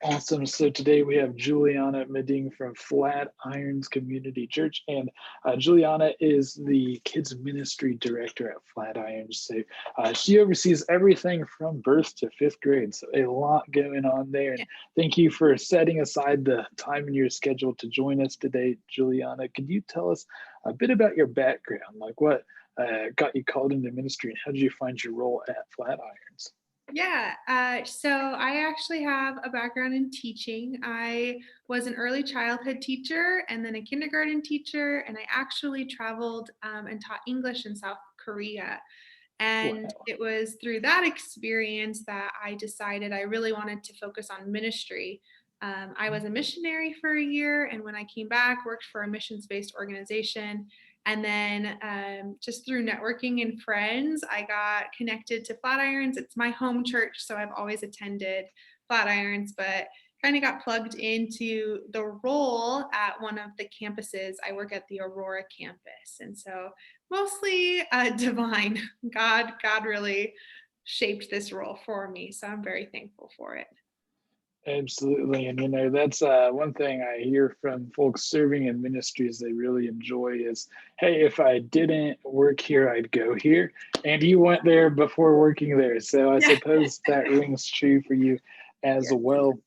Awesome. So today we have Juliana Meding from Flatirons Community Church, and Juliana is the Kids Ministry Director at Flatirons. So she oversees everything from birth to fifth grade. So a lot going on there. And thank you for setting aside the time in your schedule to join us today, Juliana. Could you tell us a bit about your background, like what got you called into ministry, and how did you find your role at Flatirons? So I actually have a background in teaching. I was an early childhood teacher and then a kindergarten teacher, and I actually traveled and taught English in South Korea. And Wow. it was through that experience that I decided I really wanted to focus on ministry. I was a missionary for a year, and when I came back, worked for a missions-based organization. And then just through networking and friends, I got connected to Flatirons. It's my home church, so I've always attended Flatirons, but kind of got plugged into the role at one of the campuses. I work at the Aurora campus, and so mostly divine. God really shaped this role for me, so I'm very thankful for it. Absolutely. And that's one thing I hear from folks serving in ministries they really enjoy is, hey, if I didn't work here, I'd go here. And you went there before working there. So I Yeah. suppose that rings true for you as well.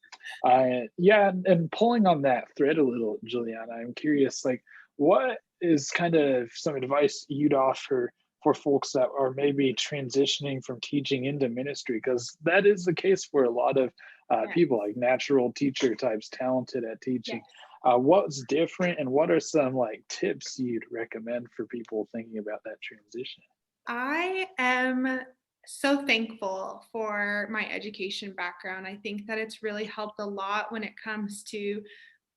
Yeah, and pulling on that thread a little, Juliana, I'm curious, like, what is kind of some advice you'd offer for folks that are maybe transitioning from teaching into ministry? Because that is the case for a lot of Yeah. people, like natural teacher types, talented at Yes. teaching. What's different, and what are some like tips you'd recommend for people thinking about that transition? I am so thankful for my education background. I think that it's really helped a lot when it comes to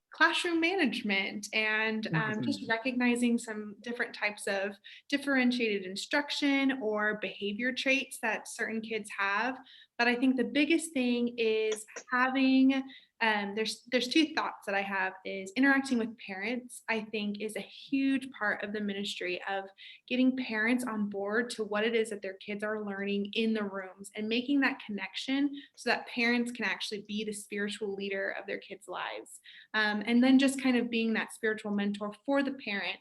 classroom management and just Mhm. recognizing some different types of differentiated instruction or behavior traits that certain kids have. But I think the biggest thing is having there's two thoughts that I have is interacting with parents. I think is a huge part of the ministry of getting parents on board to what it is that their kids are learning in the rooms and making that connection so that parents can actually be the spiritual leader of their kids' lives, and then just kind of being that spiritual mentor for the parent.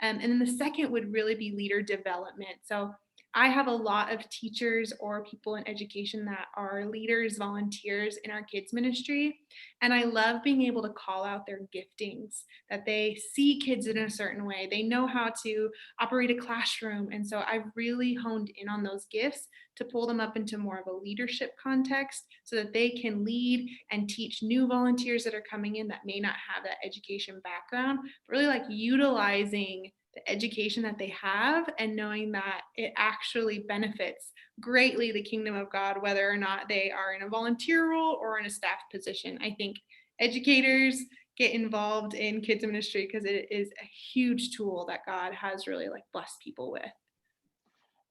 And then the second would really be leader development. So I have a lot of teachers or people in education that are leaders, volunteers in our kids' ministry. And I love being able to call out their giftings, that they see kids in a certain way. They know how to operate a classroom. And so I've really honed in on those gifts to pull them up into more of a leadership context so that they can lead and teach new volunteers that are coming in that may not have that education background, but really like utilizing the education that they have and knowing that it actually benefits greatly the kingdom of God, whether or not they are in a volunteer role or in a staff position. I think educators get involved in kids ministry because it is a huge tool that God has really like blessed people with.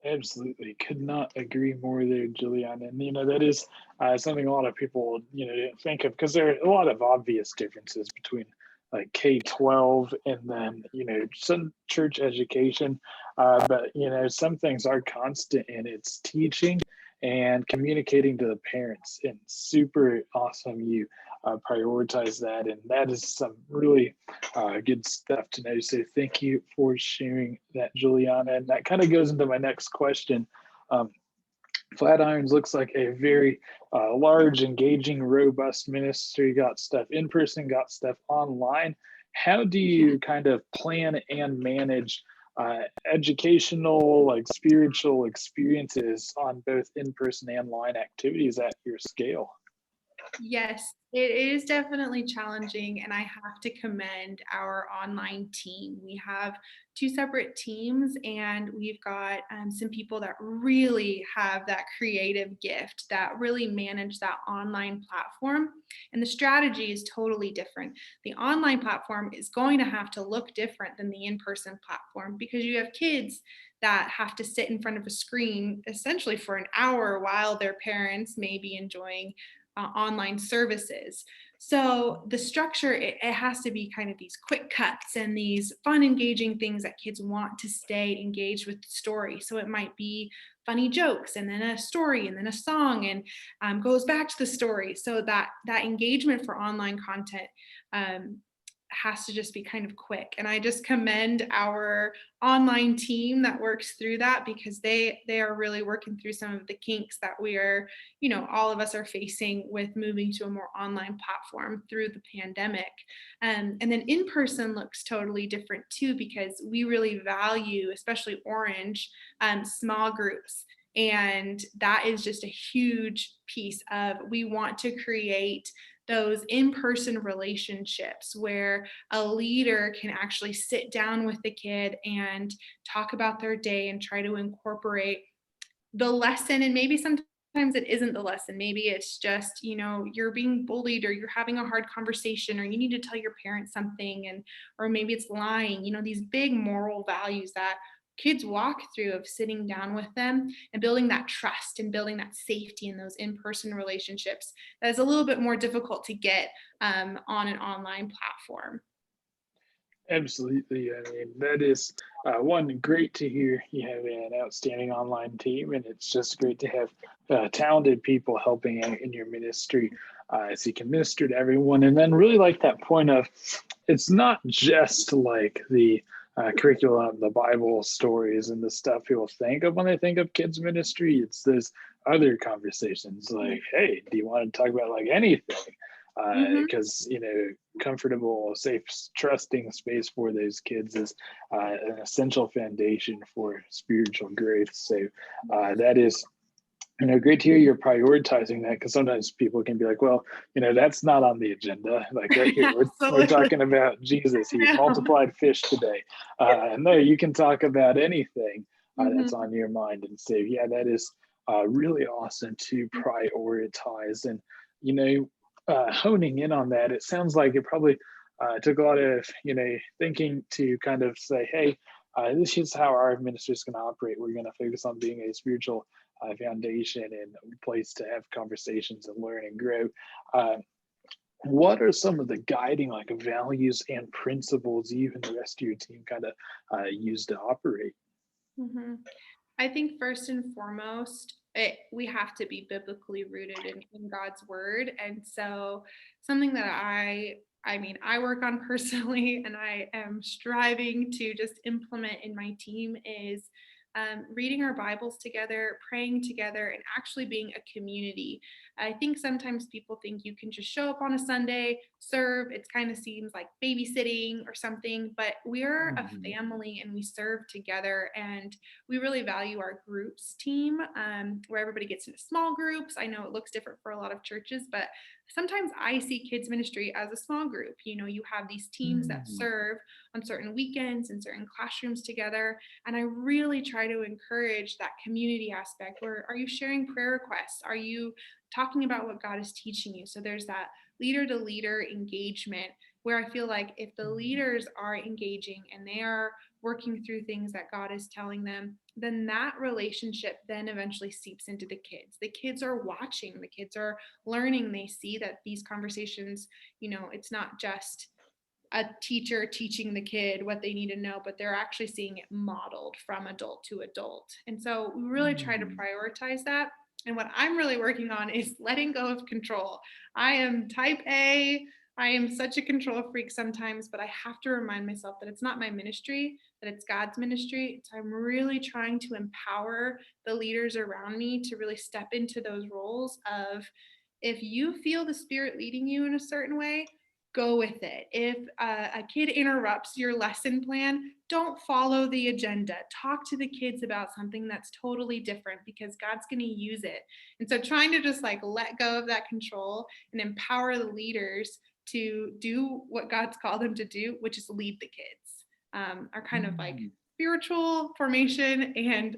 Absolutely, could not agree more there, Juliana. And that is something a lot of people didn't think of, because there are a lot of obvious differences between like K-12 and then some church education. But some things are constant, and it's teaching and communicating to the parents. And super awesome you prioritize that, and that is some really good stuff to know. So thank you for sharing that, Juliana. And that kind of goes into my next question. Um, Flatirons looks like a very large, engaging, robust ministry. Got stuff in person, got stuff online. How do you kind of plan and manage educational, like spiritual experiences on both in person and online activities at your scale? Yes, it is definitely challenging, and I have to commend our online team. We have two separate teams, and we've got some people that really have that creative gift that really manage that online platform. And the strategy is totally different. The online platform is going to have to look different than the in person platform because you have kids that have to sit in front of a screen essentially for an hour while their parents may be enjoying online services. So the structure, it has to be kind of these quick cuts and these fun, engaging things that kids want to stay engaged with the story. So it might be funny jokes and then a story and then a song, and goes back to the story. So that engagement for online content um, has to just be kind of quick. And I just commend our online team that works through that, because they are really working through some of the kinks that we are, all of us are facing with moving to a more online platform through the pandemic. And then in person looks totally different too, because we really value, especially Orange, small groups. And that is just a huge piece of, we want to create those in-person relationships where a leader can actually sit down with the kid and talk about their day and try to incorporate the lesson. And maybe sometimes it isn't the lesson. Maybe it's just, you're being bullied, or you're having a hard conversation, or you need to tell your parents something, and or maybe it's lying, these big moral values that kids walk through, of sitting down with them and building that trust and building that safety in those in-person relationships. That is a little bit more difficult to get on an online platform. Absolutely. I mean, that is one, great to hear you have an outstanding online team, and it's just great to have talented people helping out in your ministry, so you can minister to everyone. And then really like that point of, it's not just like the curriculum, the Bible stories, and the stuff people think of when they think of kids ministry. It's those other conversations like, hey, do you want to talk about like anything? Because comfortable, safe, trusting space for those kids is an essential foundation for spiritual growth. So that is great to hear you're prioritizing that, because sometimes people can be like, well, that's not on the agenda. Like right here, we're talking about Jesus. He multiplied fish today. No, you can talk about anything that's on your mind. And so, yeah, that is really awesome to prioritize. And, honing in on that, it sounds like it probably took a lot of, thinking to kind of say, hey, this is how our ministry is going to operate. We're going to focus on being a spiritual foundation and a place to have conversations and learn and grow. What are some of the guiding like values and principles you and the rest of your team kind of use to operate? I think first and foremost, we have to be biblically rooted in God's word. And so something that I work on personally, and I am striving to just implement in my team, is reading our Bibles together, praying together, and actually being a community. I think sometimes people think you can just show up on a Sunday, serve. It kind of seems like babysitting or something, but we're a family and we serve together, and we really value our groups team, where everybody gets into small groups. I know it looks different for a lot of churches, but sometimes I see kids ministry as a small group. You have these teams that serve on certain weekends and certain classrooms together. And I really try to encourage that community aspect where, are you sharing prayer requests? Are you talking about what God is teaching you? So there's that leader to leader engagement, where I feel like if the leaders are engaging and they are working through things that God is telling them, then that relationship then eventually seeps into the kids. The kids are watching, the kids are learning. They see that these conversations, it's not just a teacher teaching the kid what they need to know, but they're actually seeing it modeled from adult to adult. And so we really try to prioritize that. And what I'm really working on is letting go of control. I am type A. I am such a control freak sometimes, but I have to remind myself that it's not my ministry, that it's God's ministry. So I'm really trying to empower the leaders around me to really step into those roles of, if you feel the Spirit leading you in a certain way, go with it. If a kid interrupts your lesson plan, don't follow the agenda. Talk to the kids about something that's totally different, because God's going to use it. And so trying to just like let go of that control and empower the leaders to do what God's called them to do, which is lead the kids, are kind of like spiritual formation and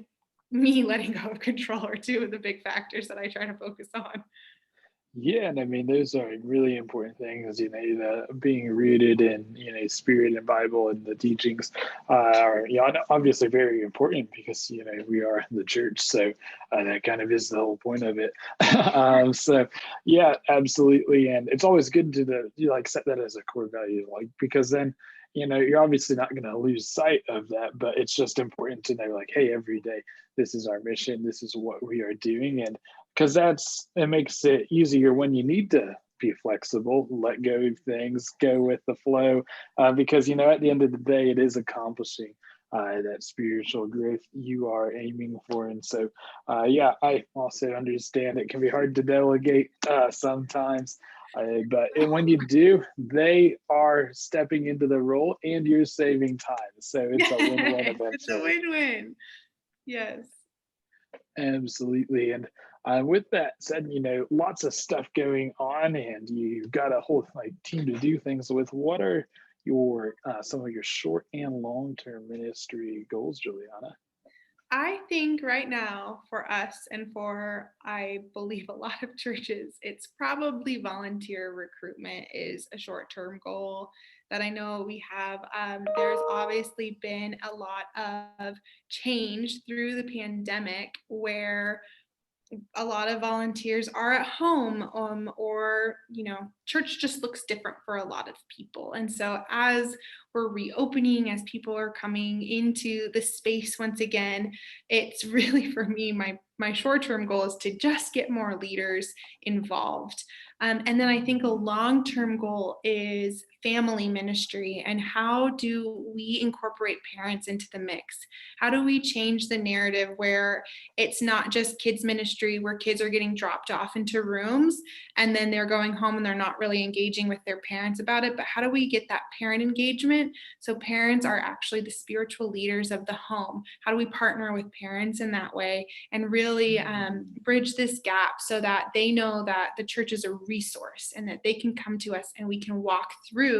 me letting go of control are two of the big factors that I try to focus on. Yeah, and I mean those are really important things. The being rooted in spirit and Bible and the teachings are obviously very important because we are the church, so that kind of is the whole point of it. So yeah, absolutely, and it's always good to like set that as a core value, like because then you're obviously not going to lose sight of that, but it's just important to know like, hey, every day this is our mission, this is what we are doing, and because it makes it easier when you need to be flexible, let go of things, go with the flow, because at the end of the day it is accomplishing that spiritual growth you are aiming for. And so yeah, I also understand it can be hard to delegate sometimes, but when you do, they are stepping into the role and you're saving time, so it's a win-win It's a eventually. win-win. Yes. Absolutely. And with that said, lots of stuff going on, and you've got a whole like team to do things with. What are your some of your short and long term ministry goals, Juliana? I think right now for us and for, I believe, a lot of churches, it's probably volunteer recruitment is a short term goal that I know we have. There's obviously been a lot of change through the pandemic where a lot of volunteers are at home, or church just looks different for a lot of people. And so as we're reopening, as people are coming into the space once again, it's really for me, my short-term goal is to just get more leaders involved. And then I think a long-term goal is family ministry, and how do we incorporate parents into the mix? How do we change the narrative where it's not just kids ministry where kids are getting dropped off into rooms and then they're going home and they're not really engaging with their parents about it? But how do we get that parent engagement so parents are actually the spiritual leaders of the home? How do we partner with parents in that way and really bridge this gap so that they know that the church is a resource and that they can come to us and we can walk through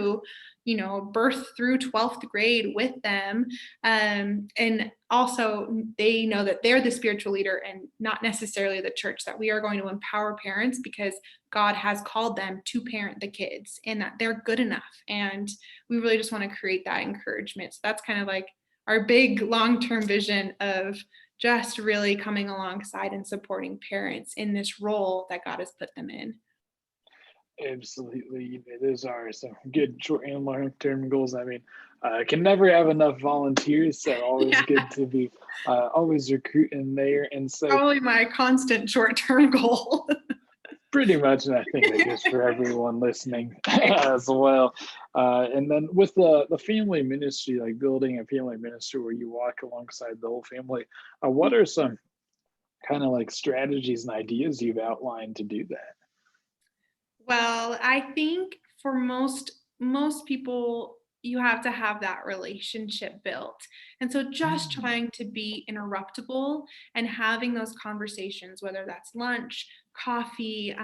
birth through 12th grade with them, and also they know that they're the spiritual leader and not necessarily the church, that we are going to empower parents because God has called them to parent the kids and that they're good enough. And we really just want to create that encouragement. So that's kind of like our big long-term vision of just really coming alongside and supporting parents in this role that God has put them in. Absolutely. Those are some good short and long term goals. I mean, can never have enough volunteers, so always Yeah, good to be always recruiting there. And so, probably my constant short-term goal. pretty much, and I think that goes for everyone listening as well. And then with the family ministry, like building a family ministry where you walk alongside the whole family, what are some kind of like strategies and ideas you've outlined to do that? Well, I think for most people, you have to have that relationship built. And so just Mm. trying to be interruptible and having those conversations, whether that's lunch, coffee,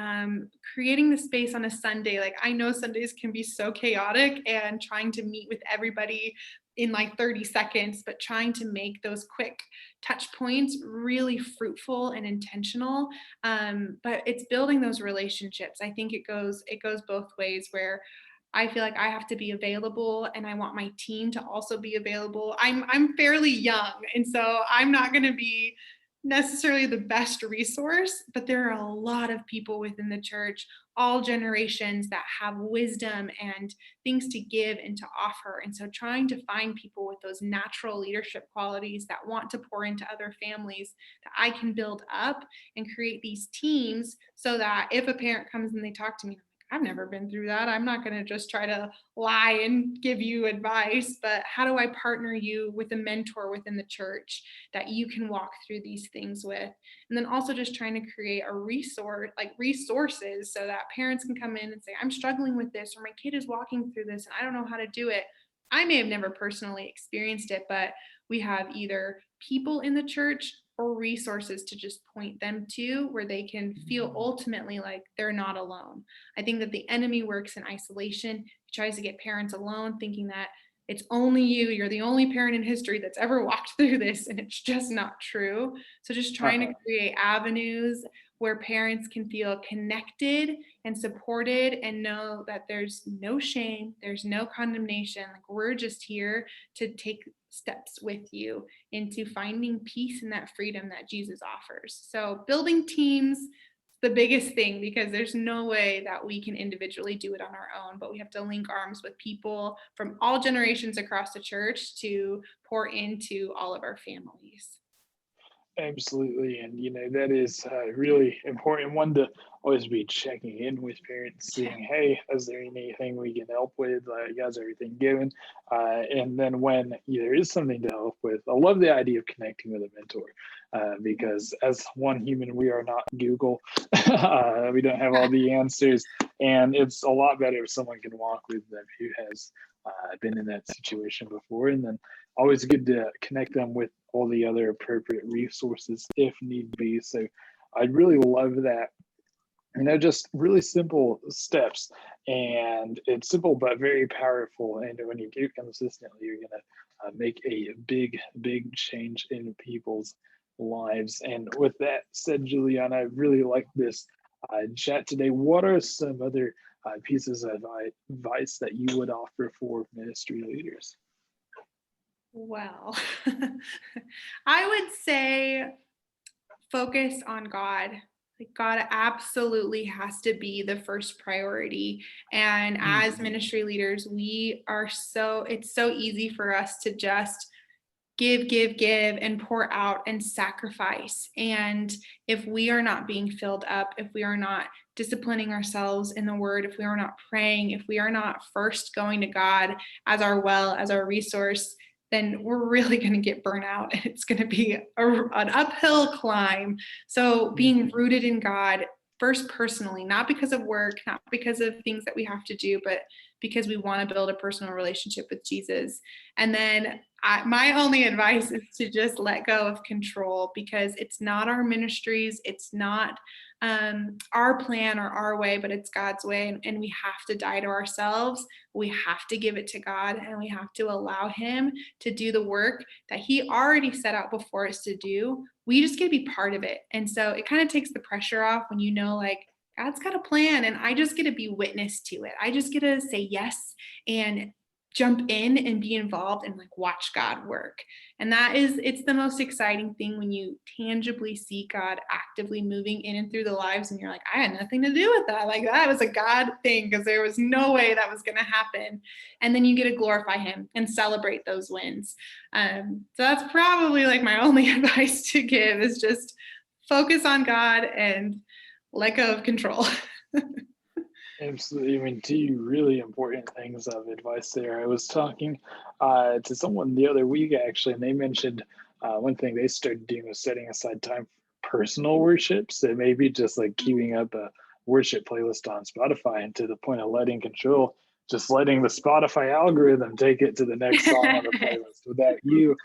creating the space on a Sunday. Like I know Sundays can be so chaotic and trying to meet with everybody in like 30 seconds, but trying to make those quick touch points really fruitful and intentional. But it's building those relationships. I think it goes both ways where I feel like I have to be available and I want my team to also be available. I'm fairly young, and so I'm not going to be necessarily the best resource, but there are a lot of people within the church, all generations, that have wisdom and things to give and to offer. And so trying to find people with those natural leadership qualities that want to pour into other families that I can build up and create these teams so that if a parent comes and they talk to me, I've never been through that. I'm not going to just try to lie and give you advice, but how do I partner you with a mentor within the church that you can walk through these things with? And then also just trying to create a resource, like resources, so that parents can come in and say, I'm struggling with this, or my kid is walking through this and I don't know how to do it. I may have never personally experienced it, but we have either people in the church or resources to just point them to where they can feel ultimately like they're not alone. I think that the enemy works in isolation. He tries to get parents alone, thinking that it's only you, you're the only parent in history that's ever walked through this, and it's just not true. So just trying to Uh-huh. create avenues where parents can feel connected and supported and know that there's no shame, there's no condemnation. Like, we're just here to take steps with you into finding peace and that freedom that Jesus offers. So building teams, the biggest thing, because there's no way that we can individually do it on our own, but we have to link arms with people from all generations across the church to pour into all of our families. Absolutely. And, that is really important. One, to always be checking in with parents, Yeah. seeing, hey, is there anything we can help with? How's everything going? And then when there is something to help with, I love the idea of connecting with a mentor because as one human, we are not Google. We don't have all the answers. And it's a lot better if someone can walk with them who has been in that situation before. And then always good to connect them with all the other appropriate resources if need be. So I really love that. Just really simple steps, and it's simple but very powerful. And when you do consistently, you're gonna make a big change in people's lives. And with that said, Juliana, I really like this chat today. What are some other pieces of advice that you would offer for ministry leaders? Well, I would say focus on God. Like, God absolutely has to be the first priority. And as ministry leaders, it's so easy for us to just give, and pour out and sacrifice. And if we are not being filled up, if we are not disciplining ourselves in the word, if we are not praying, if we are not first going to God as our well, as our resource, then we're really going to get burnt out. It's going to be an uphill climb. So being rooted in God first personally, not because of work, not because of things that we have to do, but because we want to build a personal relationship with Jesus. And then my only advice is to just let go of control, because it's not our ministries, it's not our plan or our way, but it's God's way. And we have to die to ourselves. We have to give it to God, and we have to allow him to do the work that he already set out before us to do. We just get to be part of it. And so it kind of takes the pressure off when you know, like, God's got a plan and I just get to be witness to it. I just get to say yes and jump in and be involved and like watch God work. And it's the most exciting thing when you tangibly see God actively moving in and through the lives, and you're like, I had nothing to do with that. Like, that was a God thing, because there was no way that was going to happen. And then you get to glorify him and celebrate those wins. So that's probably like my only advice to give, is just focus on God and let go of control. Absolutely. Two really important things of advice there. I was talking to someone the other week, actually, and they mentioned one thing they started doing was setting aside time for personal worship. So maybe just like queuing up a worship playlist on Spotify, and to the point of letting control, just letting the Spotify algorithm take it to the next song on the playlist without you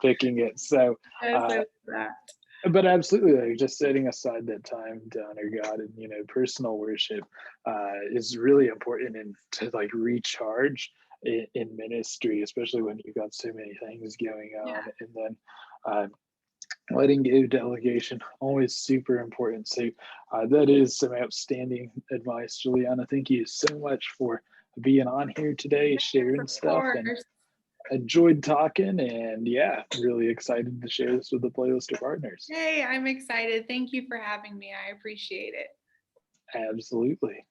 picking it. So, but absolutely, like, just setting aside that time to honor God and personal worship is really important, and to like recharge in ministry, especially when you've got so many things going on. Yeah. And then letting go delegation, always super important. So that is some outstanding advice, Juliana. Thank you so much for being on here today, sharing stuff, and enjoyed talking, and really excited to share this with the Playlist of Partners. Hey, I'm excited. Thank you for having me. I appreciate it. Absolutely.